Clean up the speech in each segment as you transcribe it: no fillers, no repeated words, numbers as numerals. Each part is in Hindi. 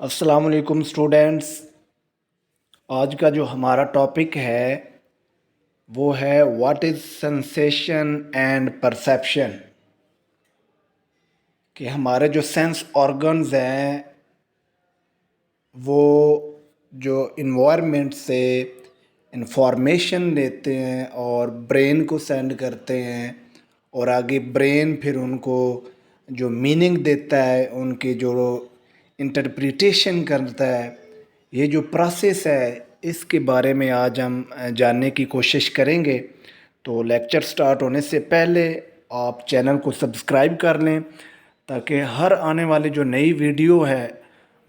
अस्सलाम वालेकुम स्टूडेंट्स। आज का जो हमारा टॉपिक है वो है what is sensation and perception. कि हमारे जो सेंस ऑर्गन्स हैं वो जो इन्वायरमेंट से इंफॉर्मेशन लेते हैं और ब्रेन को सेंड करते हैं और आगे ब्रेन फिर उनको जो मीनिंग देता है, उनके जो इंटरप्रिटेशन करता है। ये जो प्रोसेस है इसके बारे में आज हम जानने की कोशिश करेंगे। तो लेक्चर स्टार्ट होने से पहले आप चैनल को सब्सक्राइब कर लें ताकि हर आने वाली जो नई वीडियो है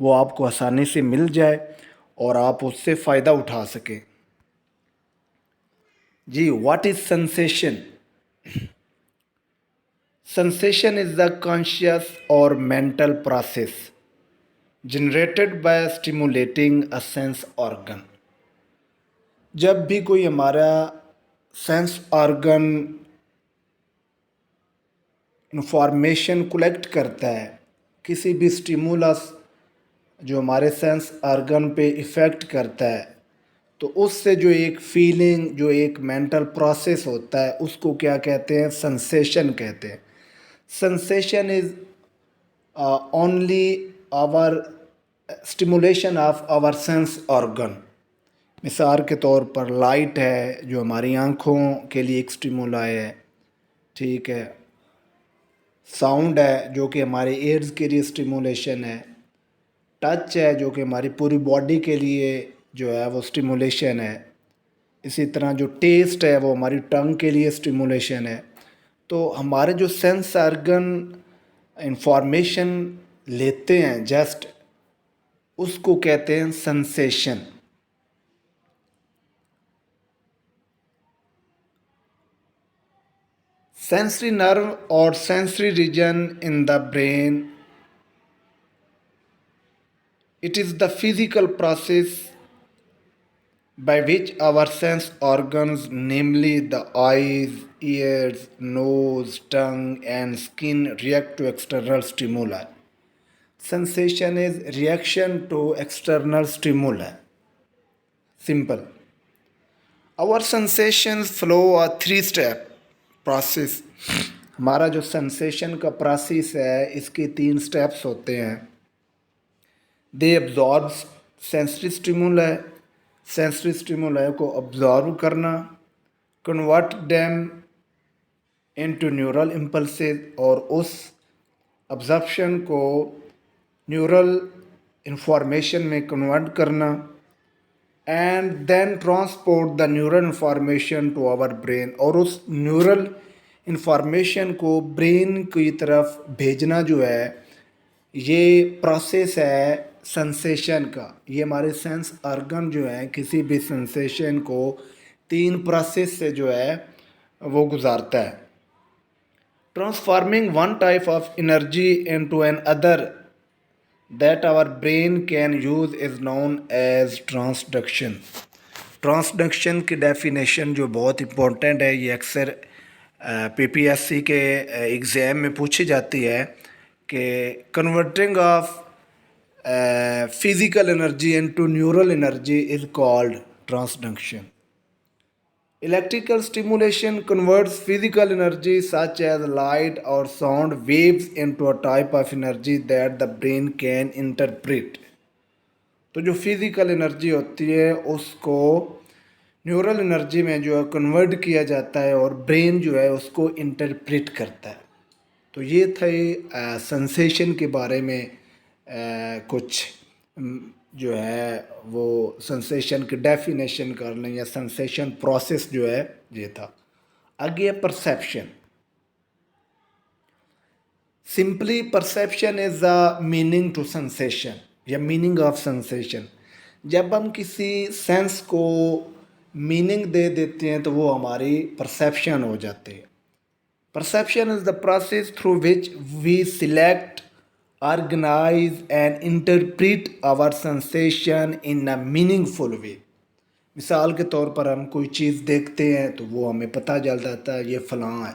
वो आपको आसानी से मिल जाए और आप उससे फ़ायदा उठा सकें। जी, what is sensation? Sensation is the conscious or mental process generated by stimulating a sense organ। जब भी कोई हमारा सेंस ऑर्गन इंफॉर्मेशन कलेक्ट करता है, किसी भी स्टिमुलस जो हमारे सेंस ऑर्गन पे इफ़ेक्ट करता है, तो उससे जो एक फीलिंग, जो एक मेंटल प्रोसेस होता है उसको क्या कहते हैं? सेंसेशन कहते हैं। Sensation is only our stimulation of our sense organ. मिसाल के तौर पर लाइट है जो हमारी आँखों के लिए एक स्टिमुलाई है, ठीक है। साउंड है जो कि हमारे ईयर्स के लिए स्टिमुलेशन है। टच है जो कि हमारी पूरी बॉडी के लिए जो है वो स्टिमुलेशन है। इसी तरह जो टेस्ट है वो हमारी टंग के लिए स्टिमुलेशन है। तो हमारे जो सेंस ऑर्गन इंफॉर्मेशन लेते हैं जस्ट, उसको कहते हैं सेंसेशन। सेंसरी नर्व और sensory region in the brain, it is the physical process by which our sense organs, namely the eyes, ears, nose, tongue, and skin, react to external stimuli. Sensation is reaction to external stimuli. Simple. Our sensations flow a three-step process. हमारा जो सेंसेशन का प्रोसेस है इसके 3 स्टेप्स होते हैं। They absorb sensory stimuli, sensory stimuli को ऑब्जॉर्व करना, convert them into neural impulses और उस ऑब्जर्प्शन को न्यूरल इंफॉर्मेशन में कन्वर्ट करना, and then transport the neural information to our brain और उस न्यूरल इंफॉर्मेशन को ब्रेन की तरफ भेजना जो है ये प्रोसेस है सेंसेशन का। ये हमारे सेंस ऑर्गन जो है किसी भी सेंसेशन को 3 प्रोसेस से जो है वो गुजारता है। Transforming one type of energy into another that our brain can use is known as transduction. Transduction की डेफिनेशन जो बहुत इम्पोर्टेंट है, ये अक्सर पीपीएससी के एग्ज़ाम में पूछी जाती है कि converting of physical energy into neural energy is called transduction. Electrical stimulation converts physical energy such as light or sound waves into a type of energy that the brain can interpret. तो जो फिज़िकल एनर्जी होती है उसको न्यूरल एनर्जी में जो है कन्वर्ट किया जाता है और ब्रेन जो है उसको इंटरप्रेट करता है। तो ये थे सेंसेशन के बारे में कुछ जो है वो सेंसेशन की डेफिनेशन कर लें या सेंसेशन प्रोसेस जो है ये था। आगे perception. Simply perception is the meaning to sensation या मीनिंग ऑफ सेंसेशन। जब हम किसी सेंस को मीनिंग दे देते हैं तो वो हमारी परसेप्शन हो जाती है। Perception is the process through which we select, organize and interpret our sensation in a meaningful way। मिसाल के तौर पर हम कोई चीज़ देखते हैं तो वो हमें पता चल जाता है ये फ़लाँ है,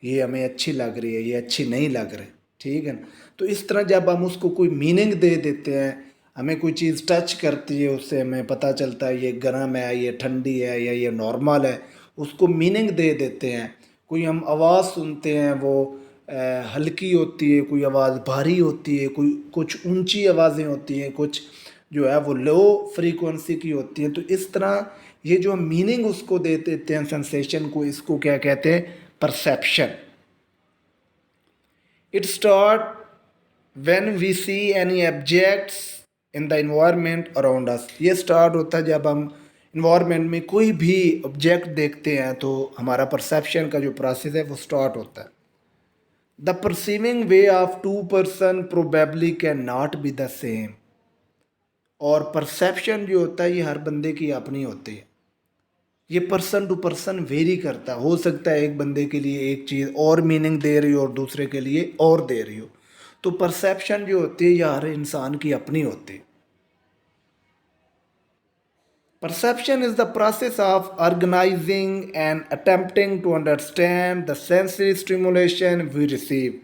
ये हमें अच्छी लग रही है, ये अच्छी नहीं लग रही, ठीक है ना। तो इस तरह जब हम उसको कोई मीनिंग दे देते हैं, हमें कोई चीज़ टच करती है, उससे हमें पता चलता है ये गर्म है, ये ठंडी है, या ये नॉर्मल है, उसको मीनिंग दे देते हैं। कोई हम आवाज़ सुनते हैं, वो हल्की होती है, कोई आवाज़ भारी होती है, कोई कुछ ऊंची आवाज़ें होती हैं, कुछ जो है वो लो फ्रीक्वेंसी की होती है। तो इस तरह ये जो मीनिंग उसको दे देते हैं सेंसेशन को, इसको क्या कहते हैं? Perception. It start when we see any objects in the environment around us. ये स्टार्ट होता है जब हम इन्वायरमेंट में कोई भी ऑब्जेक्ट देखते हैं, तो हमारा परसेप्शन का जो प्रोसेस है वो स्टार्ट होता है। The perceiving way of two person probably can not be the same. और परसेप्शन जो होता है ये हर बंदे की अपनी होती है, ये पर्सन टू पर्सन वेरी करता है। हो सकता है एक बंदे के लिए एक चीज़ और मीनिंग दे रही हो और दूसरे के लिए और दे रही हो। तो परसेप्शन जो होती है ये हर इंसान की अपनी होती है। Perception is the process of organising and attempting to understand the sensory stimulation we receive.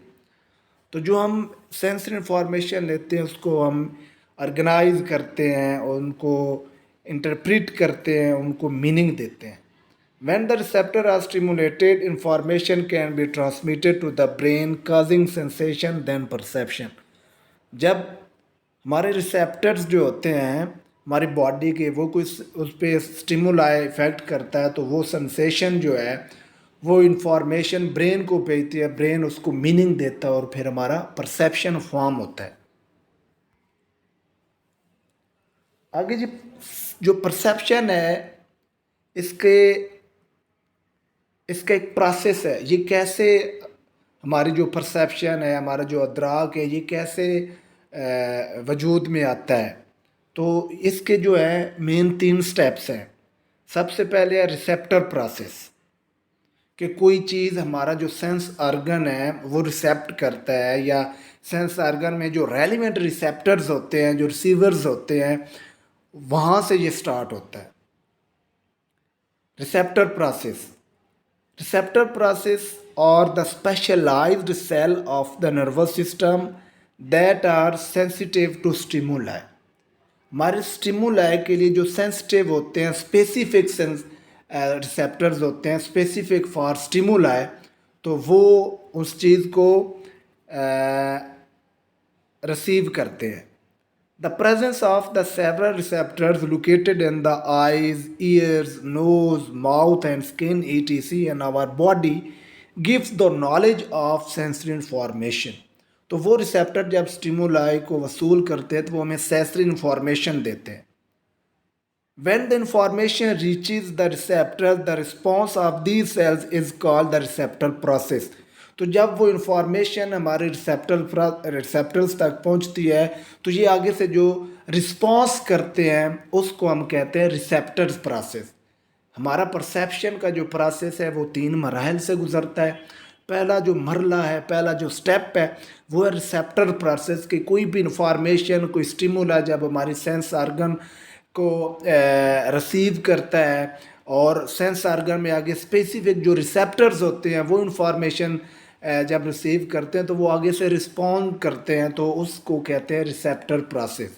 तो जो हम सेंसरी इंफॉर्मेशन लेते हैं उसको हम ऑर्गेनाइज करते हैं और उनको इंटरप्रेट करते हैं, उनको मीनिंग देते हैं। When the receptor are stimulated, information can be transmitted to the brain, causing sensation then perception. जब हमारे रिसेप्टर्स जो होते हैं हमारी बॉडी के, वो कुछ उस पर स्टिमुलाई इफेक्ट करता है, तो वो सेंसेशन जो है वो इंफॉर्मेशन ब्रेन को भेजती है, ब्रेन उसको मीनिंग देता है और फिर हमारा परसेप्शन फॉर्म होता है। आगे जी, जो परसेप्शन है इसके इसका एक प्रोसेस है। ये कैसे हमारी जो परसेप्शन है, हमारा जो अदराक है, ये कैसे वजूद में आता है? तो इसके जो है मेन 3 स्टेप्स हैं। सबसे पहले है रिसेप्टर प्रोसेस, कि कोई चीज़ हमारा जो सेंस ऑर्गन है वो रिसेप्ट करता है, या सेंस ऑर्गन में जो रेलिवेंट रिसेप्टर्स होते हैं, जो रिसीवर्स होते हैं, वहाँ से ये स्टार्ट होता है receptor process. Receptor process are the specialized cell of the nervous system that are sensitive to stimuli. हमारे स्टिमुलाई के लिए जो सेंसिटिव होते हैं, स्पेसिफिक सेंस रिसेप्टर्स होते हैं, स्पेसिफिक फॉर स्टिमुलाई, तो वो उस चीज़ को रिसीव करते हैं। The presence of the several receptors located in the eyes, ears, nose, mouth and skin etc. in our body gives the knowledge of sensory information. तो वो रिसेप्टर जब स्टिमुलाई को वसूल करते हैं तो वो हमें सेंसरी इंफॉर्मेशन देते हैं। When the information reaches the receptor, the response of these cells is called the receptor process. तो जब वो इंफॉर्मेशन हमारे रिसेप्टर्स तक पहुंचती है, तो ये आगे से जो रिस्पॉन्स करते हैं उसको हम कहते हैं रिसेप्टर्स प्रोसेस। हमारा परसेप्शन का जो प्रोसेस है वो 3 मराहल से गुजरता है। पहला जो मरला है, पहला जो स्टेप है, वो है रिसेप्टर प्रोसेस। कि कोई भी इंफॉर्मेशन, कोई स्टिमुला जब हमारी सेंस ऑर्गन को रिसीव करता है, और सेंस ऑर्गन में आगे स्पेसिफिक जो रिसेप्टर्स होते हैं वो इंफॉर्मेशन जब रिसीव करते हैं तो वो आगे से रिस्पॉन्ड करते हैं, तो उसको कहते हैं receptor process.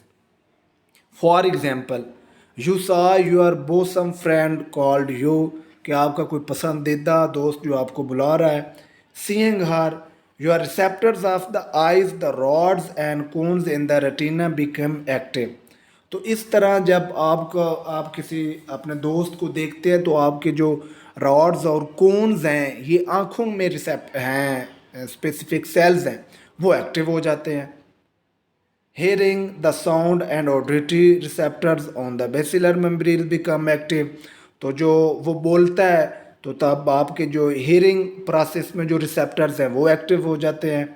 For example, you सा योर बोसम फ्रेंड कॉल्ड यू, कि आपका कोई पसंदीदा दोस्त जो आपको बुला रहा है। Seeing her, your receptors of the eyes, the rods and cones in the retina become active. तो इस तरह जब आप किसी अपने दोस्त को देखते हैं तो आपके जो रॉड्स और कोन्स हैं, ये आँखों में रिसेप्ट हैं, स्पेसिफिक सेल्स हैं, वो एक्टिव हो जाते हैं। Hearing the sound and auditory receptors on the basilar membrane become active. तो जो वो बोलता है तो तब आपके जो हेयरिंग प्रोसेस में जो रिसेप्टर्स हैं वो एक्टिव हो जाते हैं।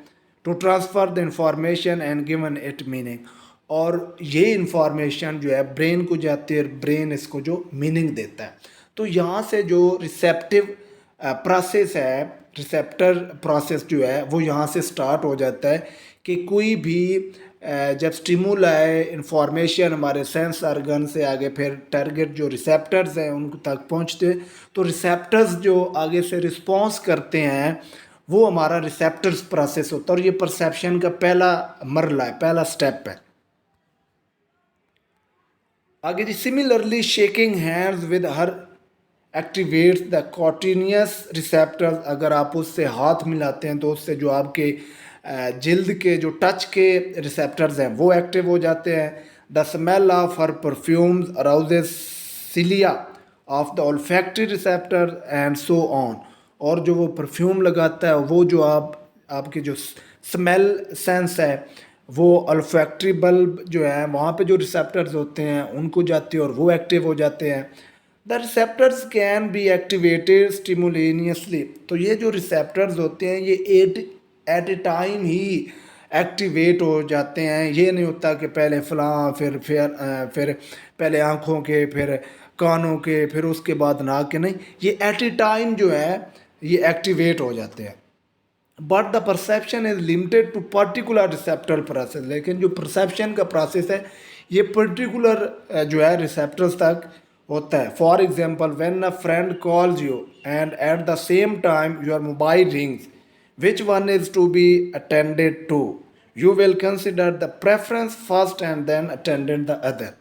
To transfer the information and given it meaning, और ये इंफॉर्मेशन जो है ब्रेन को जाती है, ब्रेन इसको जो मीनिंग देता है। तो यहाँ से जो रिसेप्टिव प्रोसेस है, रिसेप्टर प्रोसेस जो है वो यहाँ से स्टार्ट हो जाता है। कि कोई भी जब स्टिमुलाई इंफॉर्मेशन हमारे सेंस ऑर्गन से आगे फिर टारगेट जो रिसेप्टर्स हैं उन तक पहुँचते, तो रिसेप्टर्स जो आगे से रिस्पॉन्स करते हैं वो हमारा रिसेप्टर्स प्रोसेस होता है। और ये परसेप्शन का पहला मरला है, पहला स्टेप है। आगे जी, similarly shaking hands with her activates the cutaneous receptors. अगर आप उससे हाथ मिलाते हैं तो उससे जो आपके जिल्द के जो टच के रिसेप्टर्स हैं वो एक्टिव हो जाते हैं। The smell of her perfumes arouses cilia of the olfactory receptor and so on. और जो वो परफ्यूम लगाता है वो जो आपकी जो स्मेल सेंस है वो अल्फैक्ट्री बल्ब जो है वहाँ पे जो रिसेप्टर्स होते हैं उनको जाते हैं और वो एक्टिव हो जाते हैं। The receptors can be activated simultaneously. तो ये जो रिसेप्टर्स होते हैं ये एट ए टाइम ही एक्टिवेट हो जाते हैं। ये नहीं होता कि पहले फलां फिर पहले आँखों के, फिर कानों के, फिर उसके बाद नाक के। नहीं, ये एट ए टाइम जो है ये एक्टिवेट हो जाते हैं। But the perception is limited to particular receptor process. लेकिन जो परसेप्शन का प्रोसेस है ये पर्टिकुलर जो है रिसेप्टर्स तक होता है। For example, when a friend calls you and at the same time your mobile rings, which one is to be attended to? You will consider the preference first and then attended the other.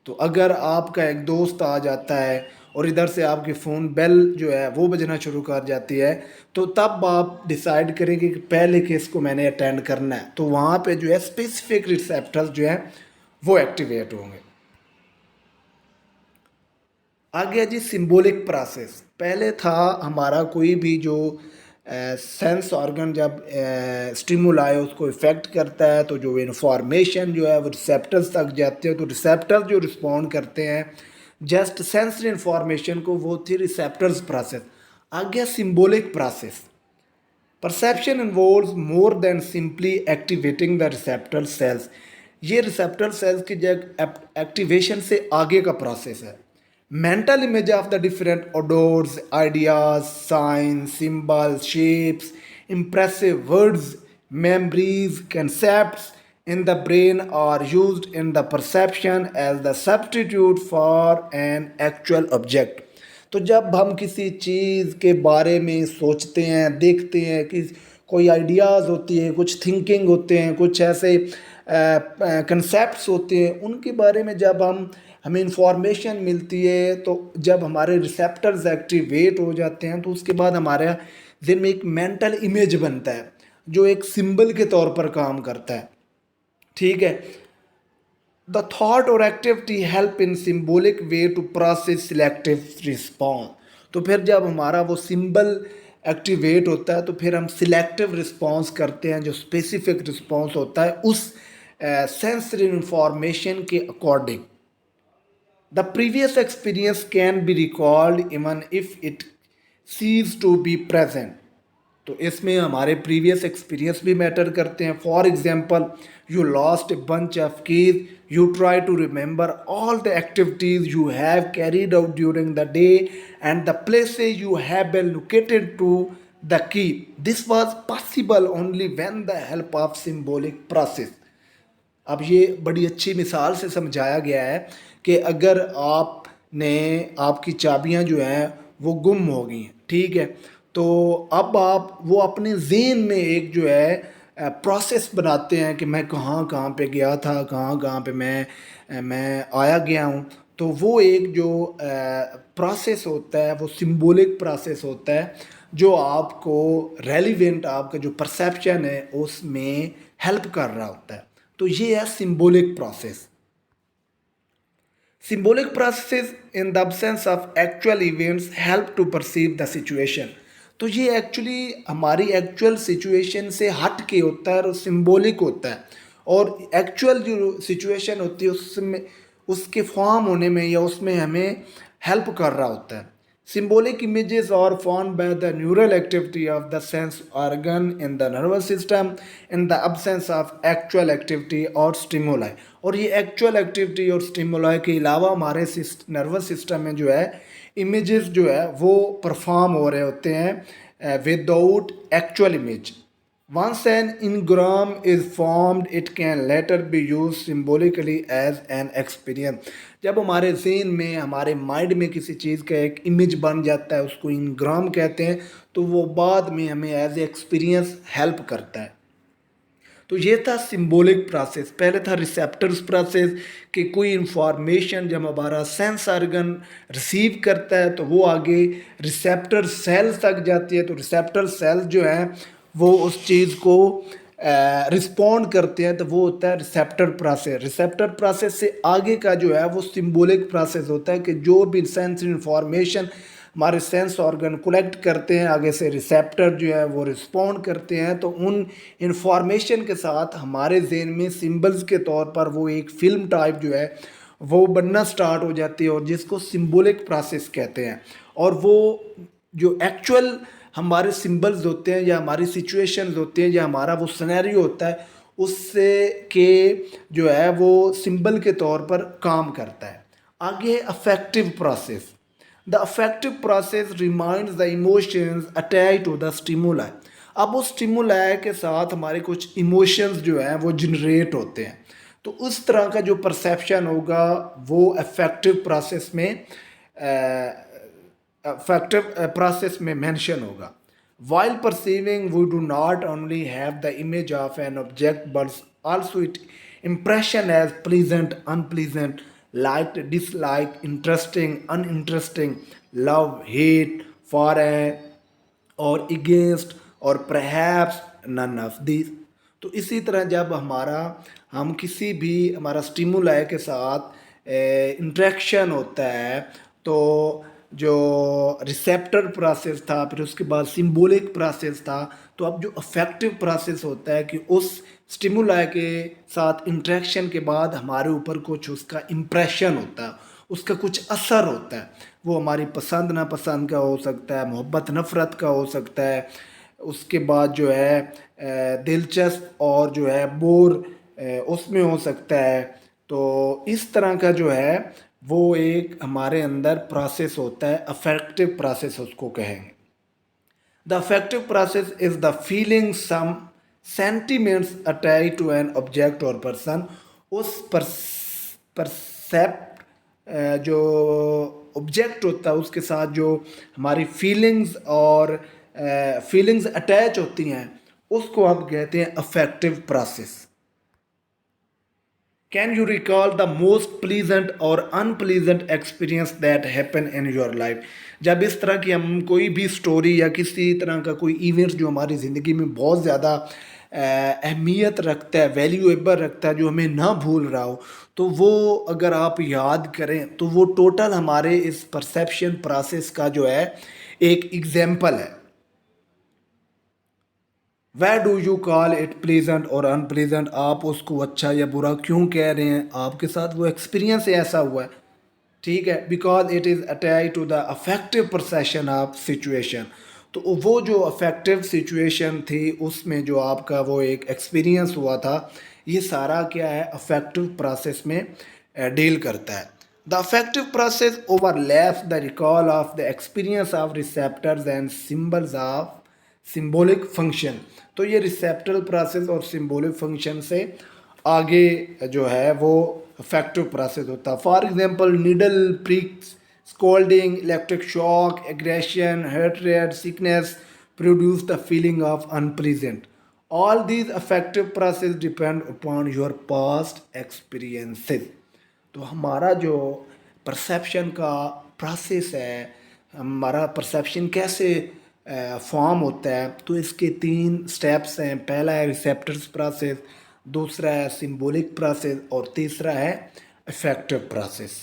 तो अगर आपका एक दोस्त आ जाता है और इधर से आपकी फ़ोन बेल जो है वो बजना शुरू कर जाती है तो तब आप डिसाइड करेंगे कि पहले किसको मैंने अटेंड करना है। तो वहाँ पे जो है स्पेसिफिक रिसेप्टर्स जो है वो एक्टिवेट होंगे। आ गया जी सिंबॉलिक प्रोसेस। पहले था हमारा कोई भी जो सेंस ऑर्गन जब स्टिमुलाई उसको इफ़ेक्ट करता है तो जो इन्फॉर्मेशन जो है वो रिसेप्टर्स तक जाते हैं। तो रिसेप्टर्स जो रिस्पॉन्ड करते हैं जस्ट सेंसरी इन्फॉर्मेशन को, वो थी रिसेप्टर्स प्रोसेस। आ गया symbolic process. Perception involves more than simply activating the receptor cells. ये रिसेप्टर सेल्स की जो एक्टिवेशन से आगे का प्रोसेस है। Mental image of the different odors, ideas, signs, symbols, shapes, impressive words, memories, concepts in the brain are used in the perception as the substitute for an actual object. तो जब हम किसी चीज़ के बारे में सोचते हैं, देखते हैं कि कोई आइडियाज़ होती है, कुछ थिंकिंग होते हैं, कुछ ऐसे कंसेप्ट्स होते हैं, उनके बारे में जब हमें इंफॉर्मेशन मिलती है तो जब हमारे रिसेप्टर्स एक्टिवेट हो जाते हैं तो उसके बाद हमारे दिल में एक मेंटल इमेज बनता है जो एक सिंबल के तौर पर काम करता है। ठीक है, द थॉट और activity help in symbolic way to process selective response. तो फिर जब हमारा वो सिंबल एक्टिवेट होता है तो फिर हम सिलेक्टिव रिस्पॉन्स करते हैं, जो स्पेसिफिक रिस्पॉन्स होता है उस सेंसरी इंफॉर्मेशन के according. The previous experience can be recalled even if it cease to be present. तो इसमें हमारे प्रीवियस एक्सपीरियंस भी मैटर करते हैं। For example, you lost a bunch of keys, you try to remember all the activities you have carried out during the day and the places you have been located to the key. This was possible only when the help of symbolic process. अब ये बड़ी अच्छी मिसाल से समझाया गया है कि अगर आपकी चाबियां जो हैं वो गुम हो गई हैं, ठीक है, तो अब आप वो अपने ज़हन में एक जो है प्रोसेस बनाते हैं कि मैं कहाँ कहाँ पे गया था, कहाँ कहाँ पे मैं आया गया हूँ। तो वो एक जो प्रोसेस होता है वो सिंबॉलिक प्रोसेस होता है जो आपको रेलिवेंट आपका जो परसेप्शन है उसमें हेल्प कर रहा होता है। तो ये है symbolic process. Symbolic processes in the absence of actual events help to perceive the situation। तो ये एक्चुअली हमारी एक्चुअल सिचुएशन से हट के होता है और सिंबॉलिक होता है। और एक्चुअल जो सिचुएशन होती है उसमें उसके फॉर्म होने में या उसमें हमें हेल्प कर रहा होता है। Symbolic images are formed by the neural activity of the sense organ in the nervous system in the absence of actual activity or stimuli। और ये एक्चुअल एक्टिविटी और स्टिमुलाई के अलावा हमारे नर्वस सिस्टम में जो है इमेजेस जो है वो परफॉर्म हो रहे होते हैं without actual image. Once an engram is formed, it can later be used symbolically as an experience। जब हमारे ज़हन में, हमारे माइंड में किसी चीज़ का एक इमेज बन जाता है, उसको इनग्राम कहते हैं, तो वो बाद में हमें एज ए एक्सपीरियंस हेल्प करता है। तो ये था सिंबॉलिक प्रोसेस। पहले था रिसेप्टर्स प्रोसेस कि कोई इंफॉर्मेशन जब हमारा सेंस ऑर्गन रिसीव करता है तो वो आगे रिसेप्टर सेल्स तक जाती है। तो रिसेप्टर सेल्स जो है वो उस चीज़ को रिस्पॉन्ड करते हैं, तो वो होता है रिसेप्टर प्रोसेस। रिसेप्टर प्रोसेस से आगे का जो है वो सिंबॉलिक प्रोसेस होता है कि जो भी सेंस इंफॉर्मेशन हमारे सेंस ऑर्गन कलेक्ट करते हैं, आगे से रिसेप्टर जो है वो रिस्पॉन्ड करते हैं, तो उन इंफॉर्मेशन के साथ हमारे जहन में सिंबल्स के तौर पर वो एक फिल्म टाइप जो है वो बनना स्टार्ट हो जाती है, और जिसको सिंबॉलिक प्रोसेस कहते हैं। और वो जो एक्चुअल हमारे सिंबल्स होते हैं या हमारी सिचुएशंस होती हैं या हमारा वो सिनेरियो होता है, उससे के जो है वो सिंबल के तौर पर काम करता है। आगे affective process. The affective process reminds the emotions attach to the stimuli. अब उस स्टिमुलाई के साथ हमारे कुछ इमोशंस जो हैं वो जनरेट होते हैं, तो उस तरह का जो परसेप्शन होगा वो अफेक्टिव प्रोसेस में मेंशन होगा। While perceiving, we do not only have the image of an object but also its impression as pleasant, unpleasant, liked, disliked, interesting, uninteresting, love, hate, foreign और against और perhaps none of these। तो इसी तरह जब हम किसी भी हमारा स्टिमुलाई के साथ इंट्रैक्शन होता है, तो जो रिसेप्टर प्रोसेस था, फिर उसके बाद सिंबॉलिक प्रोसेस था, तो अब जो अफेक्टिव प्रोसेस होता है कि उस स्टिमुलाई के साथ इंट्रैक्शन के बाद हमारे ऊपर कुछ उसका इम्प्रेशन होता है, उसका कुछ असर होता है। वो हमारी पसंद नापसंद का हो सकता है, मोहब्बत नफ़रत का हो सकता है, उसके बाद जो है दिलचस्प और जो है बोर उसमें हो सकता है। तो इस तरह का जो है वो एक हमारे अंदर प्रोसेस होता है, अफेक्टिव प्रोसेस उसको कहेंगे। The affective process is the feeling some sentiments attach to an object और पर्सन। उस परसेप्ट जो ऑब्जेक्ट होता है उसके साथ जो हमारी फीलिंग्स और फीलिंग्स अटैच होती हैं उसको हम कहते हैं affective process. Can you recall the most pleasant और unpleasant experience that happen in your life. जब इस तरह की हम कोई भी स्टोरी या किसी तरह का कोई इवेंट जो हमारी ज़िंदगी में बहुत ज़्यादा अहमियत रखता है, वैल्यूएबल रखता है, जो हमें ना भूल रहा हो, तो वो अगर आप याद करें तो वो टोटल हमारे इस परसेप्शन प्रोसेस का जो है एक एग्जाम्पल है। Why do you call it pleasant और अनप्लीजेंट। आप उसको अच्छा या बुरा क्यों कह रहे हैं, आपके साथ वो एक्सपीरियंस ऐसा हुआ है, ठीक है, because it is attach to the affective perception of situation. तो वो जो अफेक्टिव सिचुएशन थी उसमें जो आपका वो एक एक्सपीरियंस हुआ था, ये सारा क्या है अफेक्टिव प्रोसेस में डील करता है। The affective process overlaps the recall of the experience of receptors and symbols of symbolic function. तो ये रिसेप्टल प्रोसेस और सिंबॉलिक फंक्शन से आगे जो है वो अफेक्टिव प्रोसेस होता है। For example needle prix, scolding, electric shock, aggression, heart rate, sickness produce the feeling of unpleasant. All these affective process depend upon your past experiences. तो हमारा जो परसेप्शन का प्रोसेस है, हमारा परसेप्शन कैसे फॉर्म होता है, तो इसके 3 स्टेप्स हैं। पहला है रिसेप्टर्स प्रोसेस, दूसरा है सिंबॉलिक प्रोसेस और तीसरा है अफेक्टिव प्रोसेस।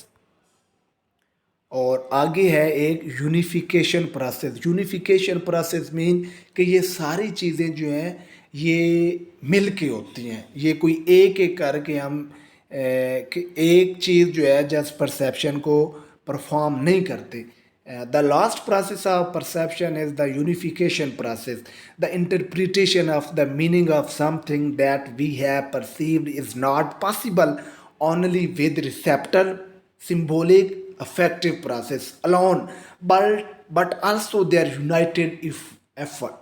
और आगे है एक unification process. Unification process mean कि ये सारी चीज़ें जो हैं ये मिल के होती हैं, ये कोई एक एक करके हम कि एक चीज़ जो है जस्ट परसेप्शन को परफॉर्म नहीं करते। The last process of perception is the unification process. The interpretation of the meaning of something that we have perceived is not possible only with receptor, symbolic, affective process alone, but also their united effort।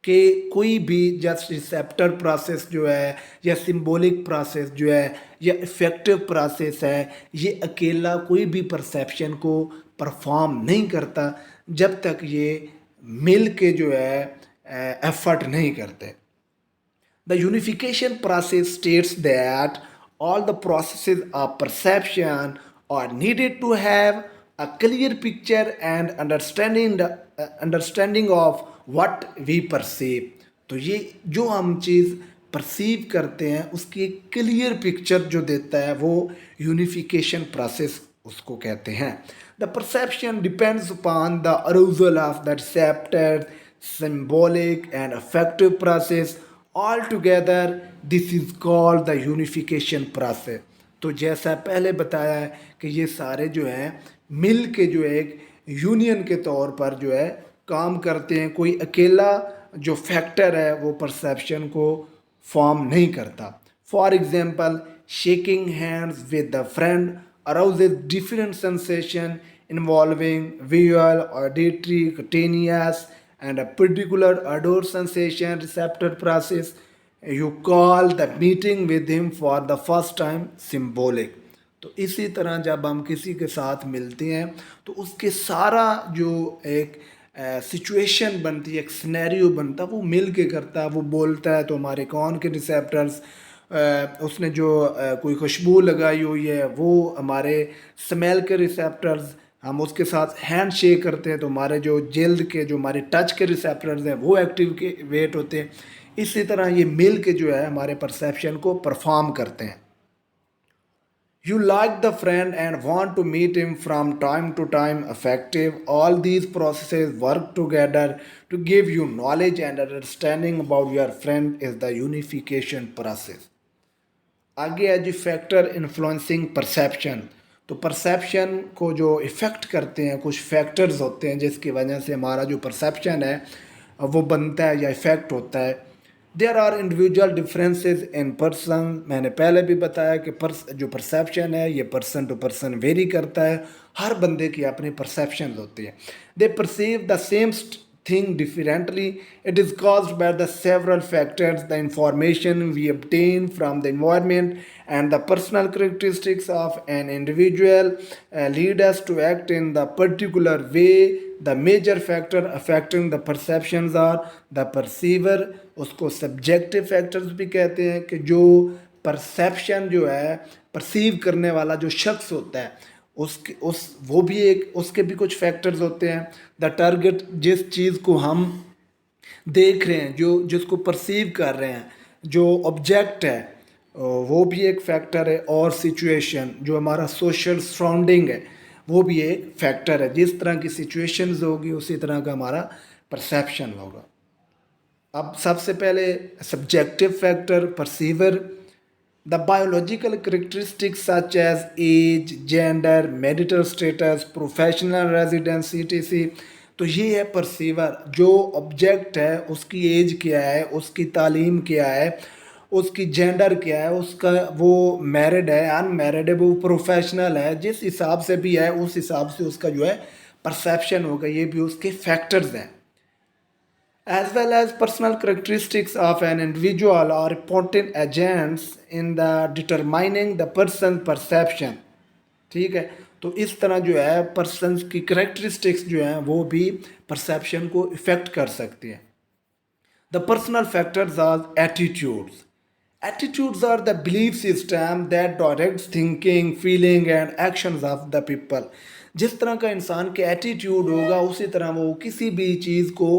कि कोई भी जस्ट रिसेप्टर प्रोसेस जो है या सिंबॉलिक प्रोसेस जो है या इफेक्टिव प्रोसेस है, ये अकेला कोई भी परसेप्शन को परफॉर्म नहीं करता जब तक ये मिल के जो है एफर्ट नहीं करते। The unification process states that all the processes of perception are needed to have a clear picture and understanding of what we perceive. तो ये जो हम चीज़ परसीव करते हैं उसकी एक क्लियर पिक्चर जो देता है वो यूनिफिकेशन प्रोसेस उसको कहते हैं. The perception depends upon the arousal of the receptor, symbolic and affective process. Altogether, this is called the unification process. तो जैसा पहले बताया है कि ये सारे जो हैं मिल के जो एक यूनियन के तौर पर जो है काम करते हैं. कोई अकेला जो फैक्टर है वो परसेप्शन को फॉर्म नहीं करता. For example, shaking hands with the friend arouses different sensation involving visual, auditory, cutaneous, and a particular odor sensation receptor process. You call the meeting with him for the first time symbolic. तो इसी तरह जब हम किसी के साथ मिलते हैं तो उसके सारा जो एक सिचुएशन बनती है, एक सिनेरियो बनता है, वो मिल के करता है. वो बोलता है तो हमारे कौन के रिसेप्टर्स, उसने जो कोई खुशबू लगाई हुई है वो हमारे स्मेल के रिसेप्टर्स, हम उसके साथ हैंड शेक करते हैं तो हमारे जो जल्द के जो हमारे टच के रिसेप्टर्स हैं वो एक्टिव के वेट होते हैं. इसी तरह ये मिल के जो है हमारे परसेप्शन को परफॉर्म करते हैं. You like the friend and want to meet him from time to time effective. All these processes work together to give you knowledge and understanding about your friend is the unification process. आगे है जी फैक्टर इन्फ्लुएंसिंग परसेप्शन. तो परसेप्शन को जो इफ़ेक्ट करते हैं कुछ फैक्टर्स होते हैं जिसकी वजह से हमारा जो परसेप्शन है वो बनता है या इफ़ेक्ट होता है. There are individual differences in person. मैंने पहले भी बताया कि जो परसेप्शन है ये पर्सन टू पर्सन वेरी करता है. हर बंदे की अपनी परसेप्शन होती है. They perceive the same thing differently. It is caused by the several factors, the information we obtain from the environment and the personal characteristics of an individual lead us to act in the particular way. The major factor affecting the perceptions are the perceiver. उसको subjective factors भी कहते हैं कि जो perception जो है perceive करने वाला जो शख्स होता है वो भी एक उसके भी कुछ फैक्टर्स होते हैं. द टारगेट, जिस चीज़ को हम देख रहे हैं, जो जिसको परसीव कर रहे हैं, जो ऑब्जेक्ट है वो भी एक फैक्टर है. और सिचुएशन, जो हमारा सोशल सराउंडिंग है वो भी एक फैक्टर है. जिस तरह की सिचुएशंस होगी उसी तरह का हमारा परसेप्शन होगा. अब सबसे पहले subjective factor perceiver. The biological characteristics such as age, gender, marital status, professional residence, etc. तो ये है परसीवर. जो ऑब्जेक्ट है उसकी एज क्या है, उसकी तालीम क्या है, उसकी जेंडर क्या है, उसका वो मैरिड है, अनमैरिड है, वो प्रोफेशनल है, जिस हिसाब से भी है उस हिसाब से उसका जो है परसेप्शन होगा. ये भी उसके फैक्टर्स हैं. As well as personal characteristics of an individual are important agents in the determining the person's perception. ठीक है, तो इस तरह जो है पर्सन्स की करेक्टरिस्टिक्स जो हैं वो भी परसेप्शन को इफ़ेक्ट कर सकती हैं. The personal factors are attitudes. Attitudes are the belief system that directs thinking, feeling and actions of the people. जिस तरह का इंसान के एटीट्यूड होगा उसी तरह वो किसी भी चीज़ को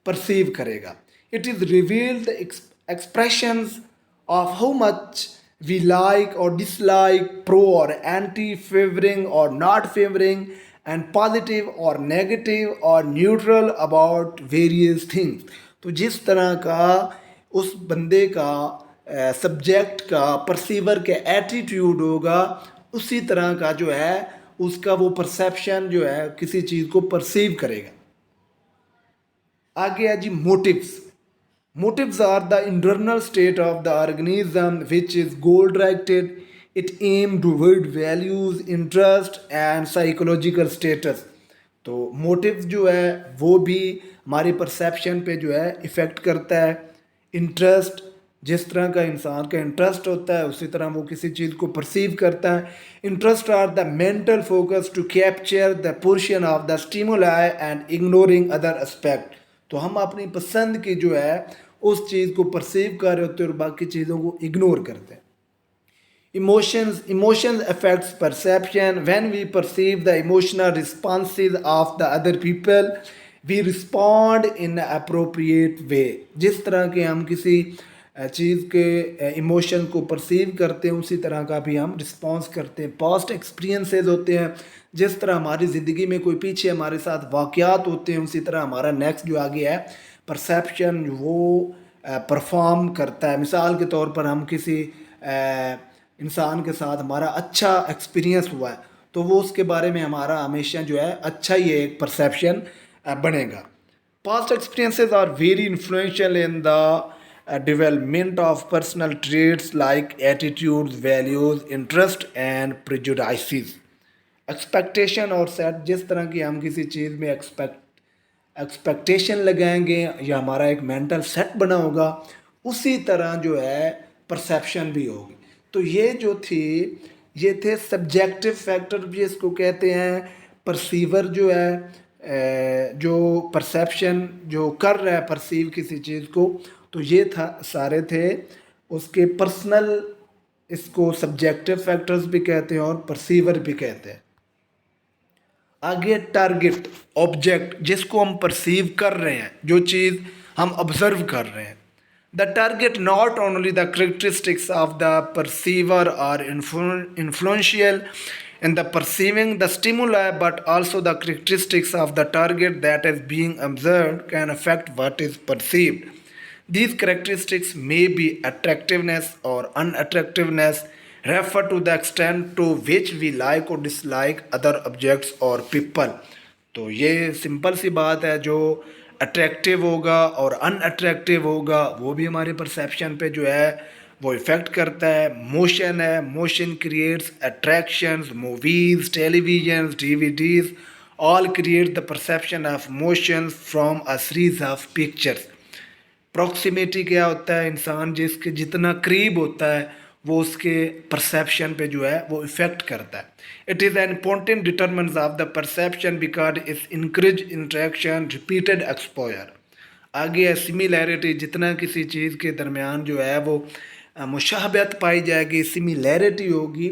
परसीव करेगा. It is revealed the expressions of how much we like or dislike, pro or anti, favoring or not favoring, and positive or negative or neutral about various things. तो जिस तरह का उस बंदे का सब्जेक्ट का परसीवर के एटीट्यूड होगा उसी तरह का जो है उसका वो परसेप्शन जो है किसी चीज़ को परसीव करेगा. आगे है जी motives. Motives are the internal state of the organism which is goal directed. It aim toward values, interest and psychological status. तो मोटिव्स जो है वो भी हमारी परसेप्शन पे जो है इफ़ेक्ट करता है. इंटरेस्ट, जिस तरह का इंसान का इंटरेस्ट होता है उसी तरह वो किसी चीज़ को परसीव करता है. Interest are the mental focus to capture the portion of the stimuli and ignoring other aspect. तो हम अपनी पसंद की जो है उस चीज़ को परसीव कर रहे होते हैं और बाकी चीज़ों को इग्नोर करते हैं। Emotions affects perception. When we perceive the emotional responses of the other people, we respond in an appropriate way. जिस तरह के हम किसी चीज़ के इमोशन को परसीव करते हैं उसी तरह का भी हम रिस्पॉन्स करते हैं। पास्ट एक्सपीरियंसेस होते हैं, जिस तरह हमारी ज़िंदगी में कोई पीछे हमारे साथ वाक़यात होते हैं उसी तरह हमारा नेक्स्ट जो आगे है परसेप्शन वो परफॉर्म करता है। मिसाल के तौर पर हम किसी इंसान के साथ हमारा अच्छा एक्सपीरियंस हुआ है तो वो उसके बारे में हमारा हमेशा जो है अच्छा ही एक परसेप्शन बनेगा। Past experiences are very influential in the development of personal traits like attitudes, values, interest and prejudices. Expectation और सेट, जिस तरह की हम किसी चीज़ में एक्सपेक्टेशन लगाएंगे या हमारा एक मेंटल सेट बना होगा उसी तरह जो है परसेप्शन भी होगी। तो ये जो थी ये थे सब्जेक्टिव फैक्टर भी इसको कहते हैं। परसीवर जो है जो परसेप्शन जो कर रहा है परसीव किसी चीज़ को, तो ये था सारे थे उसके पर्सनल, इसको सब्जेक्टिव फैक्टर्स भी कहते हैं और परसीवर भी कहते हैं। आगे टारगेट, ऑब्जेक्ट जिसको हम परसीव कर रहे हैं, जो चीज़ हम ऑब्जर्व कर रहे हैं। The target not only the characteristics of the perceiver are influential in the perceiving the stimuli, but also the characteristics of the target that is being observed can affect what is perceived. These characteristics may be attractiveness or unattractiveness, refer to the extent to which we like or dislike other objects or people. तो ये सिंपल सी बात है, जो अट्रैक्टिव होगा और अनअट्रैक्टिव होगा वो भी हमारे परसेप्शन पे जो है वो इफ़ेक्ट करता है। मोशन है, motion creates attractions, movies, television, DVDs all create the perception of motion from a series of pictures. Proximity क्या होता है, इंसान जिसके जितना करीब होता है वो उसके परसेप्शन पे जो है वो इफ़ेक्ट करता है। It is an important determinant of the perception because it's increase interaction repeated exposure. आगे है सिमिलैरिटी, जितना किसी चीज़ के दरमियान जो है वो मुशाबहत पाई जाएगी, सिमिलैरिटी होगी,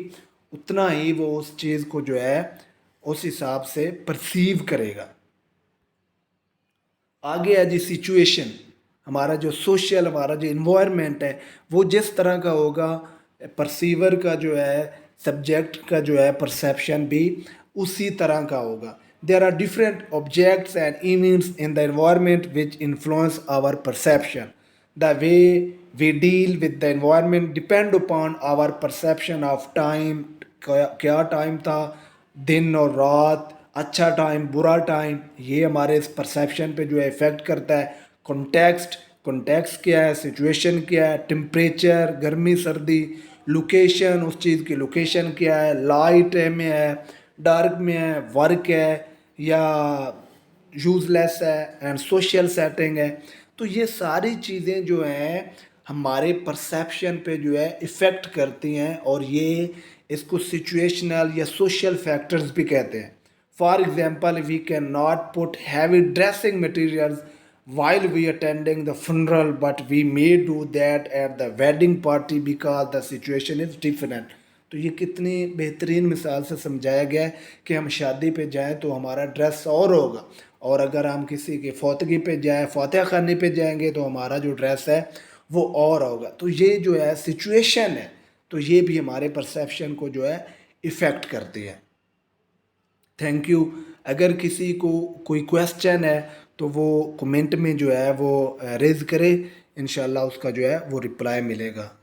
उतना ही वो उस चीज़ को जो है उस हिसाब से परसीव करेगा। आगे है जी सिचुएशन, हमारा जो सोशल, हमारा जो इन्वायरमेंट है वो जिस तरह का होगा परसीवर का जो है सब्जेक्ट का जो है परसेप्शन भी उसी तरह का होगा। There are different objects and events in the environment which influence our perception. The way we deal with the environment depend upon our perception of time. क्या टाइम था, दिन और रात, अच्छा टाइम, बुरा टाइम, ये हमारे इस परसेप्शन पे जो है इफ़ेक्ट करता है। कॉन्टेक्स्ट क्या है, सिचुएशन क्या है, टेम्परेचर, गर्मी सर्दी, लोकेशन, उस चीज़ की लोकेशन क्या है, लाइट में है, डार्क में है, वर्क है या यूज़लेस है, एंड सोशल सेटिंग है। तो ये सारी चीज़ें जो हैं हमारे परसेप्शन पे जो है इफ़ेक्ट करती हैं और ये इसको सिचुएशनल या सोशल फैक्टर्स भी कहते हैं। For example, we can not put heavy dressing materials while we attending the funeral, but we may do that at the wedding party because the situation is different. तो ये कितनी बेहतरीन मिसाल से समझाया गया है कि हम शादी पे जाएं तो हमारा ड्रेस और होगा, और अगर हम किसी के फौतगी पे जाएं, फातिहा खाने पे जाएंगे तो हमारा जो ड्रेस है वो और होगा। तो ये जो है सिचुएशन है, तो ये भी हमारे परसेप्शन को जो है इफ़ेक्ट करती है। Thank you. अगर किसी को कोई क्वेश्चन है तो वो कमेंट में जो है वो रेज़ करे, इंशाल्लाह उसका जो है वो रिप्लाई मिलेगा।